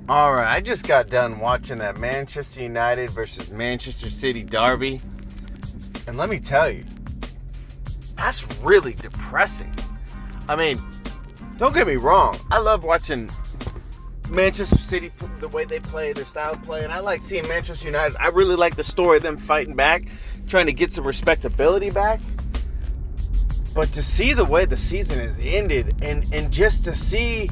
Alright, I just got done watching that Manchester United versus Manchester City derby. And let me tell you, that's really depressing. I mean, don't get me wrong. I love watching Manchester City, the way they play, their style of play. And I like seeing Manchester United. I really like the story of them fighting back, trying to get some respectability back. But to see the way the season has ended and just to see,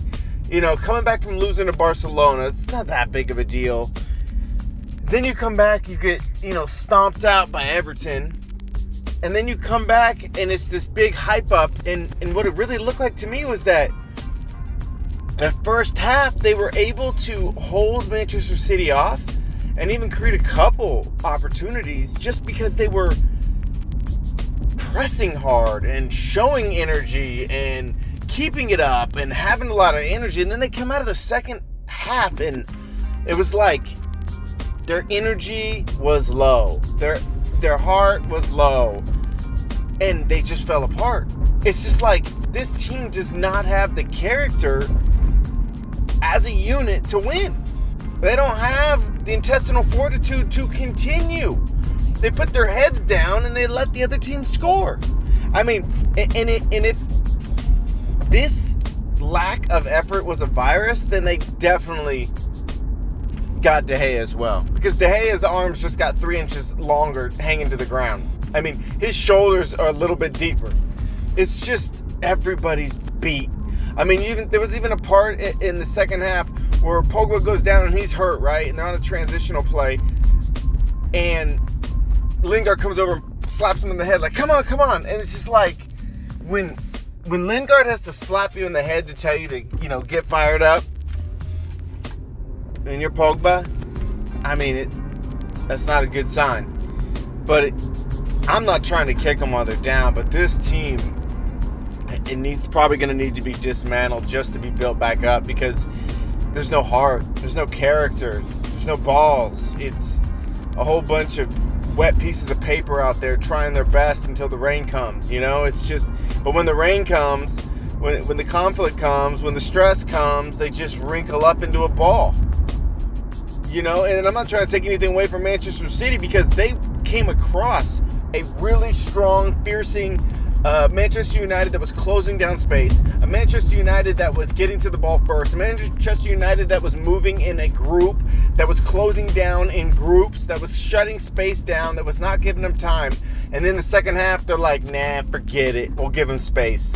coming back from losing to Barcelona, it's not that big of a deal. Then you come back, you get, stomped out by Everton. And then you come back and it's this big hype up. And what it really looked like to me was that the first half, they were able to hold Manchester City off and even create a couple opportunities just because they were pressing hard and showing energy and keeping it up and having a lot of energy. And then they come out of the second half and it was like their energy was low. Their heart was low. And they just fell apart. It's just like this team does not have the character as a unit to win. They don't have the intestinal fortitude to continue. They put their heads down and they let the other team score. I mean, and if this lack of effort was a virus, then they definitely got De Gea as well. Because De Gea's arms just got 3 inches longer hanging to the ground. I mean, his shoulders are a little bit deeper. It's just everybody's beat. I mean, there was even a part in the second half where Pogba goes down and he's hurt, right? And they're on a transitional play. And Lingard comes over and slaps him in the head like, come on. And it's just like, when Lingard has to slap you in the head to tell you to, get fired up, and you're Pogba, I mean, that's not a good sign. But I'm not trying to kick them while they're down, but this team, it's probably going to need to be dismantled just to be built back up because there's no heart, there's no character, there's no balls. It's a whole bunch of wet pieces of paper out there trying their best until the rain comes, It's just, but when the rain comes, when the conflict comes, when the stress comes, they just wrinkle up into a ball. And I'm not trying to take anything away from Manchester City because they came across a really strong, piercing Manchester United that was closing down space, a Manchester United that was getting to the ball first, a Manchester United that was moving in a group, that was closing down in groups, that was shutting space down, that was not giving them time. And then the second half, they're like, nah, forget it. We'll give them space.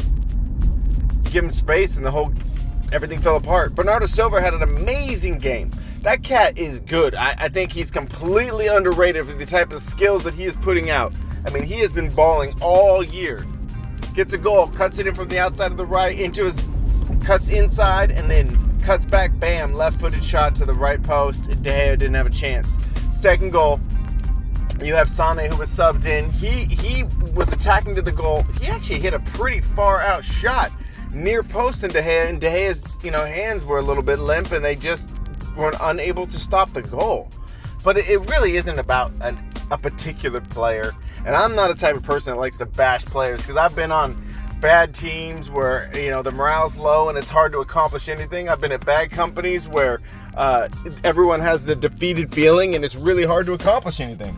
You give them space and everything fell apart. Bernardo Silva had an amazing game. That cat is good. I think he's completely underrated for the type of skills that he is putting out. I mean, he has been balling all year. Gets a goal, cuts it in from the outside of the right, cuts inside, and then cuts back, bam, left-footed shot to the right post. De Gea didn't have a chance. Second goal, you have Sane, who was subbed in. He was attacking to the goal. He actually hit a pretty far-out shot near post in De Gea, and De Gea's hands were a little bit limp, and they just were unable to stop the goal. But it really isn't about a particular player. And I'm not a type of person that likes to bash players because I've been on bad teams where, the morale's low and it's hard to accomplish anything. I've been at bad companies where everyone has the defeated feeling and it's really hard to accomplish anything.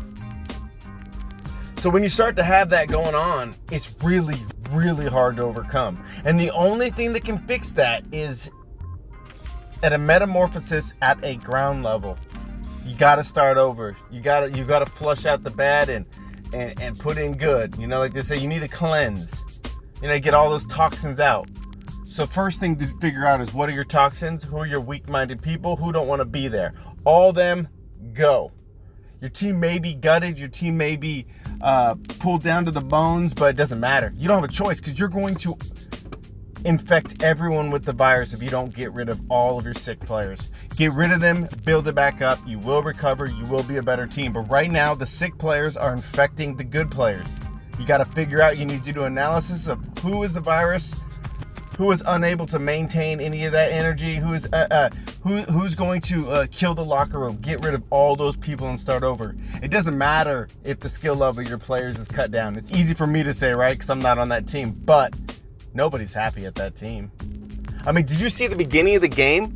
So when you start to have that going on, it's really, really hard to overcome. And the only thing that can fix that is at a metamorphosis at a ground level. You got to start over. You got to flush out the bad and put in good. Like they say, you need to cleanse. Get all those toxins out. So first thing to figure out is, what are your toxins? Who are your weak-minded people? Who don't want to be there? All them, go. Your team may be gutted. Your team may be pulled down to the bones, but it doesn't matter. You don't have a choice because you're going to infect everyone with the virus if you don't get rid of all of your sick players. Get rid of them, build it back up. You will recover. You will be a better team. But right now, the sick players are infecting the good players. You got to figure out, you need to do analysis of who is the virus, who is unable to maintain any of that energy, who's going to kill the locker room. Get rid of all those people and start over. It doesn't matter if the skill level of your players is cut down. It's easy for me to say, right? Because I'm not on that team. But nobody's happy at that team. I mean, did you see the beginning of the game?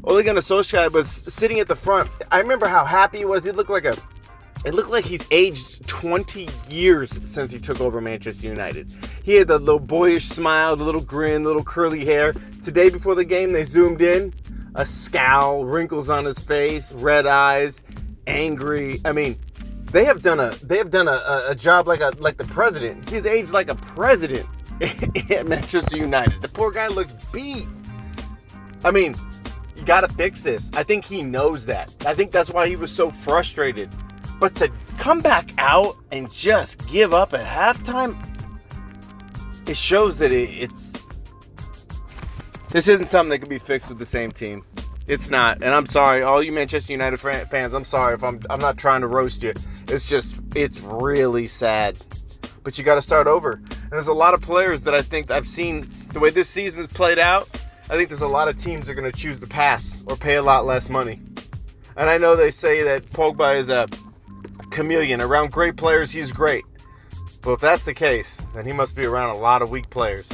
Ole Gunnar Solskjaer was sitting at the front. I remember how happy he was. It looked like he's aged 20 years since he took over Manchester United. He had the little boyish smile, the little grin, the little curly hair. Today before the game, they zoomed in. A scowl, wrinkles on his face, red eyes, angry. I mean, they have done a job like the president. He's aged like a president at Manchester United. The poor guy looks beat. I mean, you got to fix this. I think he knows that. I think that's why he was so frustrated. But to come back out and just give up at halftime, it shows that this isn't something that can be fixed with the same team. It's not. And I'm sorry, all you Manchester United fans, I'm sorry if I'm not trying to roast you. It's really sad. But you got to start over. And there's a lot of players that I think I've seen the way this season's played out. I think there's a lot of teams that are going to choose to pass or pay a lot less money. And I know they say that Pogba is a chameleon. Around great players, he's great. But if that's the case, then he must be around a lot of weak players.